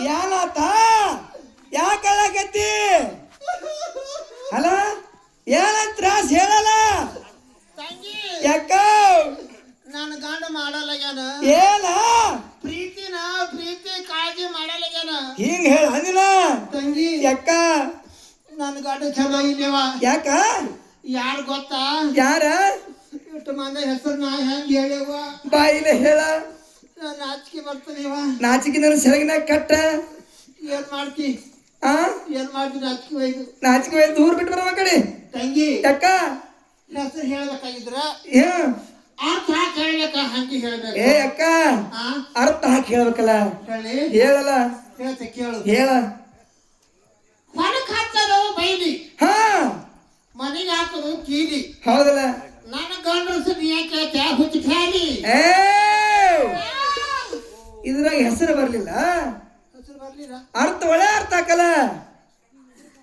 ಯಾನಾತ ಯಾಕಳಕತ್ತಿ ಅಲ್ಲ ಏನ ತ್ರಾಸ ಹೇಳಲ್ಲ ಯಾಕ ನಾನು ಗಂಡ ಮಾಡಲ್ಲಾಗ್ಯಾನ ಏನ ಪ್ರೀತಿ ಕಾಳಜಿ ಮಾಡಲ್ಲಾಗ್ಯಾನ ಹಿಂಗ ಹೇಳ ಅಂದಿನ ತಂಗಿ ಯಾಕ ನನ್ನ ಗಂಡ ಚಲೋ ಇಲ್ಲವ ಯಾಕ ಯಾರು ಗೊತ್ತಾ ಯಾರ ಇಟ್ಟು ಮಂದ ಹೆಸರು ನಾ ಹೆಂಗ ಹೇಳ್ಯವ ಬಾಯಿಲೆ ಹೇಳ ನಾನು ನಾಚಿಕೆ ಬರ್ತಾನೆವ ನಾಚಿಕೆ ನನ್ನ ಸೆರಗಿನಾಗ ಕಟ್ಟ ಏನ್ ಮಾಡ್ತಿ ಏನ್ ಮಾಡ್ತಿ ನಾಚಿಕೆ ಒಯ್ದು ದೂರ ಬಿಟ್ಟು ಬರವ ಕಡೆ ತಂಗಿ ಯಾಕ ಹೆಸರು ಹೇಳ್ಬೇಕಾಗಿದ್ರ ಏ ಅರ್ಥ ಹಾಕಿ ಹೇಳ್ಬೇಕ ಹಂಗೆ ಹೇಳ್ಬೇಕು ಏ ಅಕ್ಕ ಅರ್ಥ ಹಾಕಿ ಹೇಳ್ಬೇಕಲ್ಲ ಹೇಳಿ ಹೇಳಲ್ಲ ಹೇಳ್ತ ಕೇಳು ಹೇಳ ಹೊಲಕ್ ಹಾಕ್ತಾರೋ ಬೈಲಿ ಹಾ ಮನೆಗೆ ಹಾಕೋದು ಕೀಲಿ ಹೌದಲ್ಲ ನನ್ನ ಗಂಡಸು ನೀ ಯಾಕೆ ಹುಚ್ಚ ಖಾಲಿ ಏ ಇದ್ರಾಗ ಹೆಸರು ಬರ್ಲಿಲ್ಲ ಹೆಸರು ಬರ್ಲಿಲ್ಲ ಅರ್ಥ ಒಳ್ಳೆ ಅರ್ಥ ಹಾಕಲ್ಲ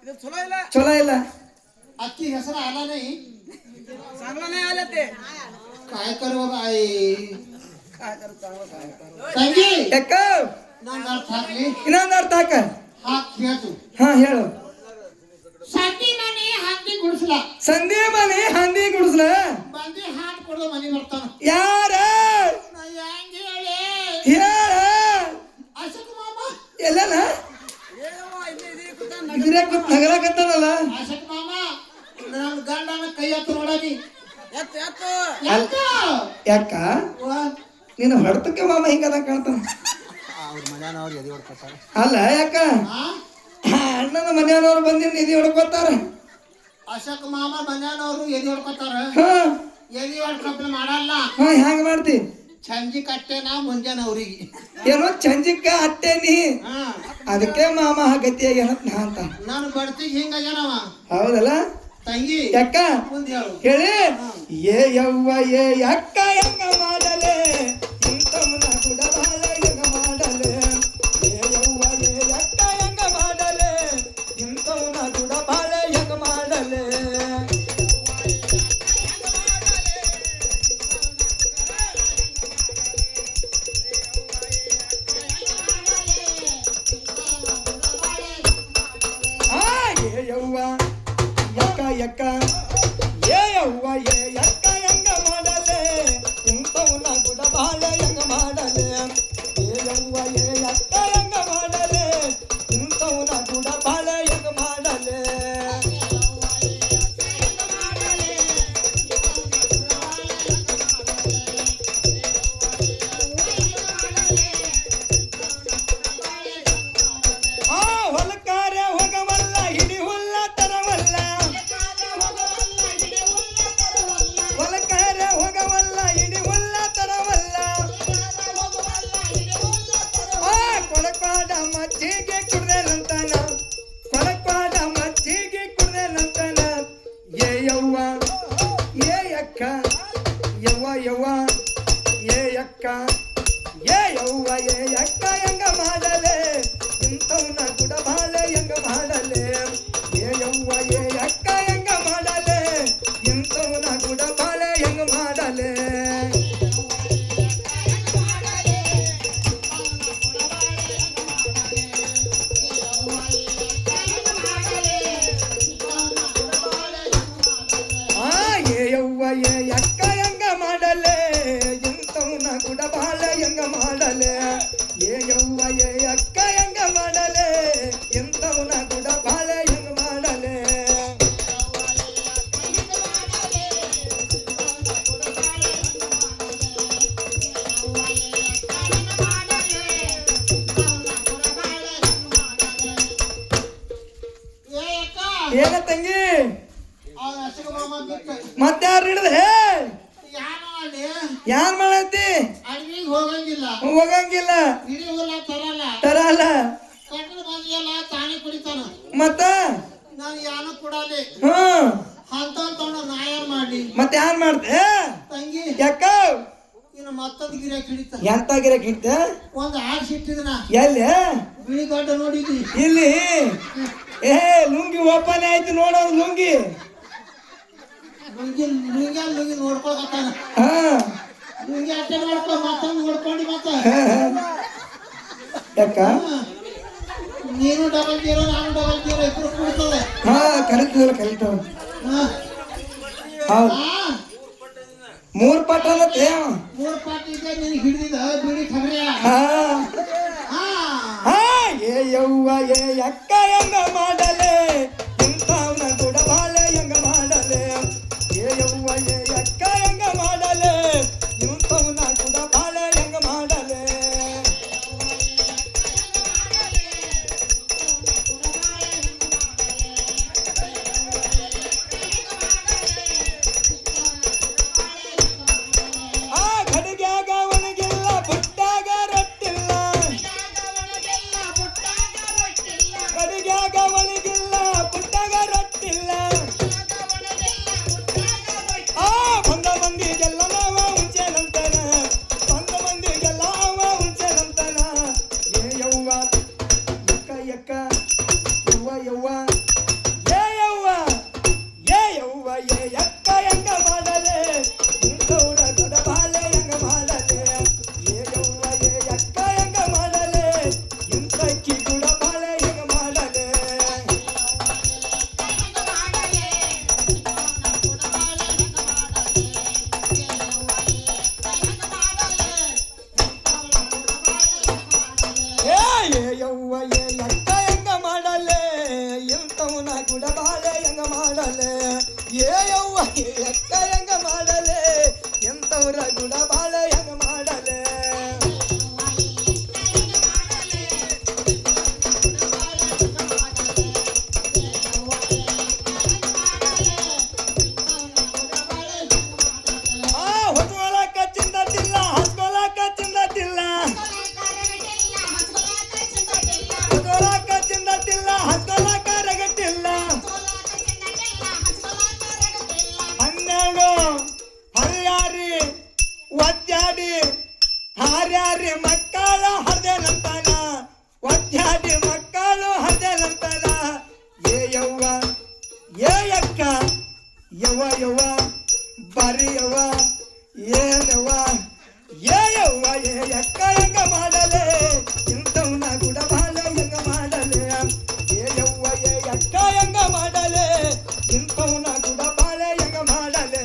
ಇದು ಚಲೋ ಇಲ್ಲ ಅಕ್ಕಿ ಹೆಸರು ಆಲಾನೇ चांगला आले काय करू बाई ತಂಗಿ ಯಾಕ ನಾನು ಅರ್ಥ ಹಾಕ್ಲಿ ಇನ್ನೊಂದು ಅರ್ಥ ಹಾಕ ಹಾಕ್ ಹೇಳ್ತು ಹಾ ಹೇಳು ಸಂಧಿ ಮನೆ ಹಂದಿ ಗುಡಿಸಲ ಸಂಧಿ ಮನೆ ಹಂದಿ ಗುಡಿಸ್ಲ ಬಂದಿ ಹಾಟ್ ಕೊಡೋ ಮನೆ ಬರ್ತಾನ ಯಾರ ನಾ ಹೆಂಗ ಹೇಳಿ ಹೇಳ ಅಶೋಕ್ ಮಾಮ ಎಲ್ಲನ ಇದ್ರಾಗ ಗೊತ್ತ ನಗಲಾಕತ್ತಾನಲ್ಲ ಅಶೋಕ್ ಮಾಮ ನನ್ನ ಗಂಡನ ಕೈ ಹತ್ತು ನೋಡನಿ ಯಾಕ ನೀನು ಹೊಡ್ತಕ್ಕೆ ಮಾಮ ಹಿಂಗದ ಕಾಣ್ತಾನ ಅವ್ರ ಮನೆಯವ್ರು ಎದೆ ಹೊಡ್ಕೊತಾರ ಅಲ್ಲ ಯಾಕ ಅಣ್ಣನ ಮನೆಯವ್ರು ಬಂದಿನ ಎದೆ ಹೊಡ್ಕೋತಾರ ಅಶೋಕ್ ಮಾಮ ಮನೆಯವ್ರು ಎದೆ ಹೊಡ್ಕೋತಾರ ಎದೆ ಹೊಡ್ಕೊಪ್ಲ ಮಾಡಲ್ಲ ಹ್ಯಾಂಗ ಮಾಡ್ತಿ ಸಂಜೆ ಕಟ್ಟೆನ ಮುಂಜಾನೆ ಅವ್ರಿಗೆ ಏನೋ ಚಂಜಿಕ್ಕ ಅಟ್ಟೇನಿ ಅದಕ್ಕೆ ಮಾಮ ಗತಿಯಾಗಿ ಅಂತ ನಾನು ಬಡ್ತಿಗೆ ಹಿಂಗಾಗ್ಯಾನವ ಹೌದಲ್ಲ ತಂಗಿ ಯಾಕ ಮುಂದೆ ಹೇಳು ಹೇಳಿ ಏ ಯವ್ವ ಏ ಅಕ್ಕ ಹೆಂಗ ಮಾಡಲೆ ಇಂಥವನ ಕೂಡ ಬಾಳ ಹೆಂಗ ಮಾಡಲೆ ಏ ಯವ್ವ ಏ ಅಕ್ಕ ಹೆಂಗ ಮಾಡಲೆ ಇಂಥವನ ಕೂಡ ಬಾಳ ಹೆಂಗ ಮಾಡಲೆ ಏ ಯವ್ವ ಯಕ್ಕ ಏ ಯವ್ವ ಏ ಯಕ್ಕ ಹೆಂಗ ಮಾಡಲೆ ಇಂಥವನ ಕೂಡ ಬಾಳ ಹೆಂಗ ಮಾಡಲೆ ಏ ಯವ್ವ ಏ ಯಕ್ಕ ಹೆಂಗ ಮಾಡಲೆ ಇಂಥವನ ಕೂಡ ಬಾಳ ಹೆಂಗ ಮಾಡಲೆ ಹೊಲಕಾರೆ ಹೋಗವಲ್ಲ ಹಿಡಿ ಹುಲ್ಲ ತರವಲ್ಲ ಹೊಲಕಾರೆ ಹೋಗವಲ್ಲ ಹಿಡಿ ಹುಲ್ಲ ತರವಲ್ಲ ಕೊಳಕಾಡ ಮಜ್ಜಿಗೆ ಕುಡ್ದೇನಂತಾನ ಕೊಳಕಾಡ ಮಜ್ಜಿಗೆ ಕುಡ್ದೇನಂತಾನ ಏ ಯವ್ವ ಏ ಅಕ್ಕ ಯವ್ವ ಏ ಅಕ್ಕ ಏ ಯವ್ವ ಏ ಅಕ್ಕ ಹೆಂಗ ಮಾಡಲೆ ಇಂಥವ್ನ ಕೂಡ ಬಾಳ ಹೆಂಗ ಮಾಡಲೆ ಏ ಯವ್ವ ಏ ಅಕ್ಕ ಹೆಂಗ ಮಾಡಲೆ ಇಂಥವ್ನ ಕೂಡ ಬಾಳ ಹೆಂಗ ಮಾಡಲೆ ಏ ಯವ್ವ ಏ ಅಕ್ಕ ಹೆಂಗ ಮಾಡಲೆ ಇಂಥವ್ನ ಕೂಡ ಬಾಳ ಹೆಂಗ ಮಾಡಲೆ ಏ ಯವ್ವ ಏ ಅಕ್ಕ ಹೆಂಗ ಮಾಡಲೆ ಇಂಥವ್ನ ಕೂಡ ಬಾಳ ಹೆಂಗ ಮಾಡಲೆ ಏನ ತಂಗಿ ಅಶೋಕ್ ಮಾಮ ಬಿಟ್ಟು ಮತ್ತಾರು ಹಿಡ್ದೆ ಯಾರು ಅಲ್ಲಿ ಯಾನ್ ಮಾಡತ್ತಿ ಅಡ್ವಿಗೆ ಹೋಗಂಗಿಲ್ಲ ಹೋಗಂಗಿಲ್ಲ ಹಿಡಿ ಹುಲ್ಲ ತರಲ್ಲ ತರಲ್ಲ ಕಟ್ಟಡ ಬಂದಿಯಲ್ಲ ತಾನೇ ಕುಡಿತಾನ ಮತ್ತ ನಾನು ಯಾನು ಕೊಡಲಿ ಅಂತ ನಾ ಏನ್ ಮಾಡ್ಲಿ ಮತ್ತೆ ಯಾನ್ ಮಾಡ್ದೆ ತಂಗಿ ಯಾಕ ಇನ್ನು ಇನ್ನು ಮತ್ತೊಂದು ಗಿರಾಕಿ ಹಿಡಿತ ಎಂತ ಗಿರಕ್ ಇಟ್ಟ ಒಂದು ಆಡ್ಸಿ ಇಟ್ಟಿದನ ಎಲ್ಲಿ ಬಿಳಿ ಗಡ್ಡ ನೋಡಿದ್ವಿ ಇಲ್ಲಿ ಏ ಲುಂಗಿ ಓಪನ್ ಆಯ್ತು ನೋಡೋ ಲುಂಗಿ ಲುಂಗಿ ಲುಂಗಿ ಲುಂಗಿ ನೋಡ್ಕೊಳಕತ್ತಾನ ಹಾ ಲುಂಗಿ ಅಟ್ಟೆ ನೋಡ್ಕೊ ಮತ್ತೊಂದು ನೋಡ್ಕೊಂಡು ಮತ್ತ ಯಾಕ ನೀನು ಡಬಲ್ ಜೀರೋ ನಾನು ಡಬಲ್ ಜೀರೋ ಇಬ್ರು ಕೊಡ್ತದೆ ಹಾ ಕಲಿತ ಹಾ ಹೌದು ಹಾ 3 ಪಟ ಅನ್ನತ್ತೆ 3 ಪಾಟಿ ಇದೆ ನಿನಗೆ ಹಿಡಿದಿದ ಬಿಡಿ ಖಬ್ರಿಯ ಹಾ ಹಾ ಹಾ ಏ ಯವ್ವ ಏ ಅಕ್ಕ ಹೆಂಗ ಮಾಡಲೆ ಇಂಥವ್ನ ಗುಡಬಾಳೆ ಹೆಂಗ ಮಾಡಲೆ ಏ ಯವ್ವ ಏ ಅಕ್ಕ ಹೆಂಗ ಮಾಡಲೆ ಇಂಥವ್ನ ಗುಡಬಾಳೆ ಹೆಂಗ ಮಾಡಲೆ ಆ ಗಡಿಗ್ಯಾಗ ಒಣಗಿಲ್ಲ ಬುಟ್ಟಾಗ ರೊಟ್ಟಿಲ್ಲ ಗಡಿಗ್ಯಾಗ ಒಣಗಿಲ್ಲ ಬುಟ್ಟಾಗ ರೊಟ್ಟಿಲ್ಲ ಆ ಬಂದ ಮಂದಿಗೆಲ್ಲ ನಾವ ಉಂಚೆನಂತನ ಬಂದ ಮಂದಿಗೆಲ್ಲ ಅವ ಉಂಚೆನಂತನ ಏ ಯವ್ವ ಯಕ್ಕ ಯವ್ವ ಯವ್ವ ಏ ಯವ್ವ ಏ ಯವ್ವ ಏ ಯಕ್ಕ ಹೆಂಗ ಮಾಡಲೆ ಇಂಥವ್ರ ಗುಡಬಾಳೆ ಹೆಂಗ ಮಾಡಲೆ ಏ ಯವ್ವ ಏ ಯಕ್ಕ ಹೆಂಗ ಮಾಡಲೆ ಇಂಥಕ್ಕಿ ಗುಡಬಾಳೆ ಹೆಂಗ ಮಾಡಲೆ ಏ ಯವ್ವ ಏ ಯಕ್ಕ ಹೆಂಗ ಮಾಡಲೆ ಇಂಥವ್ನ ಗುಡಬಾಳೆ ಹೆಂಗ ಮಾಡಲೆ ಏ ಯವ್ವ ಏ ಯಕ್ಕ ಹೆಂಗ ಮಾಡಲೆ ಎಂಥವ್ರ ಗುಡಬಾಳೆ ಹೆಂಗ ಮಾಡಲೆ ಆ ಹೊತ್ಕೊಳಕ ಚಿಂದತಿಲ್ಲ ಹಸ್ಕೊಳಕ ಚಿಂದತಿಲ್ಲ ಹೊತ್ಕೊಳಕ ಚಿಂದತಿಲ್ಲ ಹಸ್ಕೊಳಕ ರಗಟ್ಟಿಲ್ಲ 12 ಹರಿಯಾರಿ ಒದ್ದಾಡಿ ಹಾರ್ಯಾರಿ ಮಕ್ಕಳು ಹರ್ದೇನಂತಾನ ಒದ್ದಾಡಿ ಮಕ್ಕಳು ಹರ್ದೇನಂತಾನ ಏ ಯವ್ವ ಏ ಅಕ್ಕ ಯವ್ವ ಯವ್ವ ಬಾರಿ ಯವ್ವ ಏನವ್ವ ಏ ಯವ್ವ ಏ ಅಕ್ಕ ಹೆಂಗ ಮಾಡಲೆ ಇಂಥವ್ನ ಗುಡಬಾಳೆ ಹೆಂಗ ಮಾಡಲೆ ಏ ಯವ್ವ ಏ ಅಕ್ಕ ಹೆಂಗ ಮಾಡಲೆ ಇಂಥವ್ನ ಗುಡಬಾಳೆ ಹೆಂಗ ಮಾಡಲೆ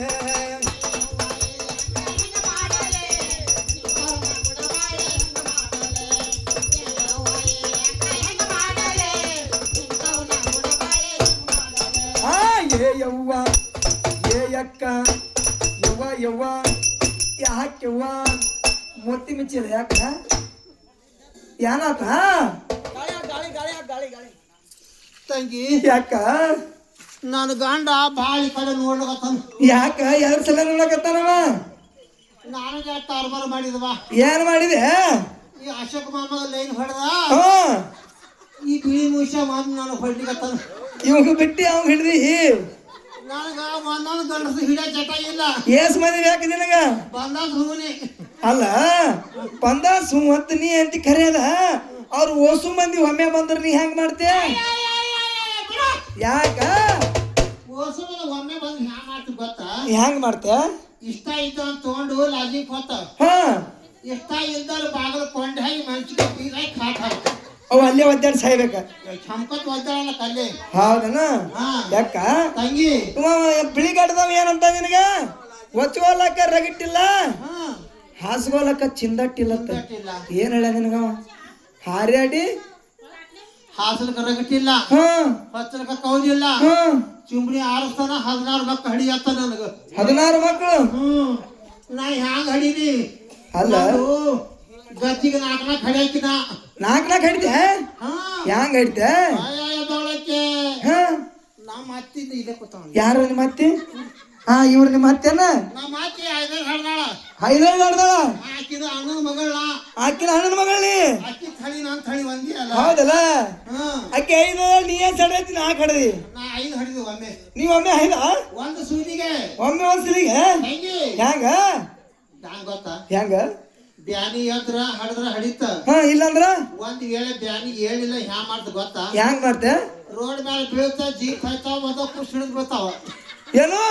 ಆ ಏ ಯವ್ವ ಏ ಅಕ್ಕ ಯವ್ವ ಯವ್ವ ಯಾಕೆವ್ವ ಮೊತ್ತಿ ಮಿಚ್ಚಿಲ್ಲ ಯಾಕ ಏನಾತ ತಂಗಿ ಯಾಕ ನಾನು ಗಂಡ ಭಾಳ ಈ ಕಡೆ ನೋಡ್ಲಕತ್ತಾನ ಯಾಕ 2 ಸಲ ನೋಡಕತ್ತಾನವ ನಾನು ತಾರ್ಮಾರ ಮಾಡಿದವ ಏನ್ ಮಾಡಿದೆ ಈ ಅಶೋಕ್ ಮಾಮಗ ಲೈನ್ ಹೊಡೆದ ಹಾ ಈ ಬಿಳಿ ಮುಷ್ಯ ಮಾಮ ನಾನು ಹೊಡ್ಲಿಕತ್ತಾನ ಇವಾಗ ಬಿಟ್ಟಿ ಅವ್ ಹಿಡ್ದಿ ನನಗ ಒಂದೊಂದು ಗಂಡಸು ಹಿಡಿಯ ಚಟ ಇಲ್ಲ ಏಸ್ ಮಂದಿ ಯಾಕೆ ನಿನಗ ಬಂದಾಗ ಹೂನಿ ಅಲ್ಲ ಬಂದ ಸುಮ್ಮತ್ ನೀ ಅಂತ ಕರೆಯದ ಅವ್ರು ಓಸು ಮಂದಿ ಒಮ್ಮೆ ಬಂದ್ರ ನೀ ಹೆಂಗ್ ಮಾಡ್ತೆ ಯಾಕ ಓಸುಮನ ಒಮ್ಮೆ ಬಂದು ಹ್ಯಾಂಗ ಮಾಡ್ತೀವಿ ಗೊತ್ತಾ ಹೆಂಗ್ ಮಾಡ್ತೆ ಇಷ್ಟ ಇದ್ದ ಅಂತ ತಗೊಂಡು ಲಾಜಿಕ್ ಹೋತ ಹಾ ಇಷ್ಟ ಇಲ್ದಾರ ಬಾಗಿಲು ಕೊಂಡ ಹಾಕಿ ಮನ್ಸಿಗೆ ಬೀರಾಗಿ ಖಾಟ್ ಹಾಕ್ತ ಅವ್ ಅಲ್ಲೇ ಒದ್ದಾಡಿ ಸಾಯ್ಬೇಕ ಚಮಕತ್ ಒದ್ದಾಡಲ್ಲ ಕಲ್ಲೆ ಹೌದನ ಹಾ ಯಾಕ ತಂಗಿ ಬಿಳಿ ಗಡ್ದವ ಏನಂತ ನಿನಗ ಒಚ್ಕೋಲಕ್ಕ ರಗಿಟ್ಟಿಲ್ಲ ಹಾ ಹಾಸ್ಗೋಲಕ್ಕ ಚಿಂದಟ್ಟಿಲ್ಲತ್ತ ಗಟ್ಟಿಲ್ಲ ಏನ್ ಹೇಳ ನಿನಗ ಹಾರ್ಯಾಡಿ ಹಾಸಲಕ ರಗಟ್ಟಿಲ್ಲ ಹಾ ಹಚ್ಚಲಕ ಕೌದಿಲ್ಲ ಹಾ ಚಿಂಬಡಿ ಆರಿಸ್ತಾನ 16 ಮಕ್ಕಳು ಹಡಿಯತ್ತ ನನಗ 16 ಮಕ್ಕಳು ನಾ ಹ್ಯಾಂಗ ಹಡೀನಿ ಅಲ್ಲ ಗಚ್ಚಿಗೆ 4 ಹಡಿಯಾಕಿನ 4 ಹಿಡ್ದೆ ಹಾ ಹೆಂಗ್ ಹಿಡ್ದೆ ದೊಳಕ್ಕೆ ಹಾ ನಮ್ಮ ಅತ್ತಿದ್ದ ಇಲ್ಲೇ ಕೂತಾವ ಯಾರು ನಿಮ್ಮ ಅತ್ತಿ ಹಾ ಇವ್ರು ನಿಮ್ಮ ಅತ್ತೆನ ನಮ್ಮ ಅತ್ತಿ 5 ಹಡ್ದಾಳ 5 ನಡ್ದಾಳ ಆಕಿದ ಅಣ್ಣನ ಮಗಳನ್ನ ಆಕಿನ ಅಣ್ಣನ ಮಗಳ್ನಿ ಅಕ್ಕಿ ಥಳಿ ನಾನು ಥಳಿ ಒಂದಿ ಅಲ್ಲ ಹೌದಲ್ಲ ಹಾ ಆಕೆ 5 ನೀ ಏನ್ ಸಡೈತಿ 4 ಹಡ್ದಿ ನಾ 5 ಹಡಿದು ಒಮ್ಮೆ ನೀವ್ ಒಮ್ಮೆ 5 ಒಂದು ಸೂಜಿಗೆ ಒಮ್ಮೆ ಒಂದ್ಸಲಿಗೆ ಹೆಂಗಿ ಹ್ಯಾಂಗ ಹ್ಯಾಂಗ ಗೊತ್ತಾ ಹೆಂಗ ಬ್ಯಾನಿ ಎದ್ರ ಹಡದ್ರ ಹಡಿತ ಹಾ ಇಲ್ಲಂದ್ರ ಒಂದ್ ವೇಳೆ ಬ್ಯಾನಿ ಹೇಳಿಲ್ಲ ಹ್ಯಾ ಮಾಡ್ತ ಗೊತ್ತಾ ಹೆಂಗ್ ಮಾಡ್ತೆ ರೋಡ್ ಮೇಲೆ ಬೀಳ್ತಾವ ಜೀಪ್ ಹೋಯ್ತಾವ ಒಂದ ಕುಸ್ ಹಿಡಿದ್ ಬೀಳ್ತಾವ ಏನು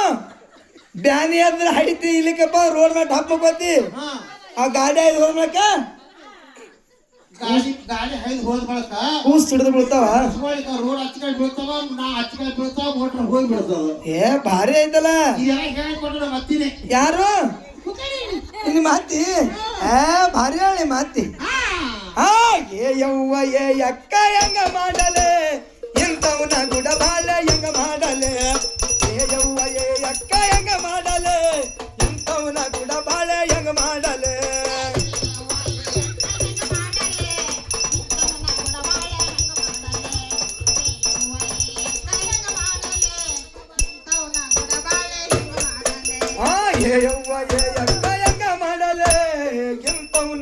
ಬ್ಯಾನಿ ಆದ್ರೆ ಹಡಿತಿ ಇಲ್ಲಿಕಪ್ಪ ರೋಡ್ ಮೇಲೆ ಢಪ್ ಹೋಗ್ತಿ ಹಾ ಆ ಗಾಡಿ ಐದು ಹೋಗ್ಬೇಕ ಗಾಡಿ ಹೈದ್ ಹೋದ ಬಳಕ ಕೂಸ್ ಹಿಡಿದು ಬೀಳ್ತಾವ ರೋಡ್ ಹಚ್ಕೊಂಡ್ ಬೀಳ್ತಾವ ನಾ ಹಚ್ಕೊಂಡ್ ಬೀಳ್ತಾವ ಮೋಟ್ರ್ ಹೋಗಿ ಬೀಳ್ತಾವ ಏ ಭಾರಿ ಐತಲ್ಲ ಇದೆಲ್ಲ ಹೇಳ್ಕೊಟ್ರೆ ಮತ್ತೀನಿ ಯಾರು ನಿಮ್ಮ ಅತ್ತಿ ಏ ಭಾರಿ ಹೇಳಿ ಮಾತಿ ಆ ಏ ಯವ್ವ ಏ ಅಕ್ಕ ಹೆಂಗ ಮಾಡಲೆ ಇಂಥವನ ಗುಡ ಬಾಳ ಹೆಂಗ ಮಾಡಲೆ ಏ ಯವ್ವ ಏ ಅಕ್ಕ ಹೆಂಗ ಮಾಡಲೆ ಇಂಥವನ ಗುಡ ಬಾಳ ಹೆಂಗ ಮಾಡಲೆ ಆ ಏ ಯವ್ವ ಏ ಅಕ್ಕ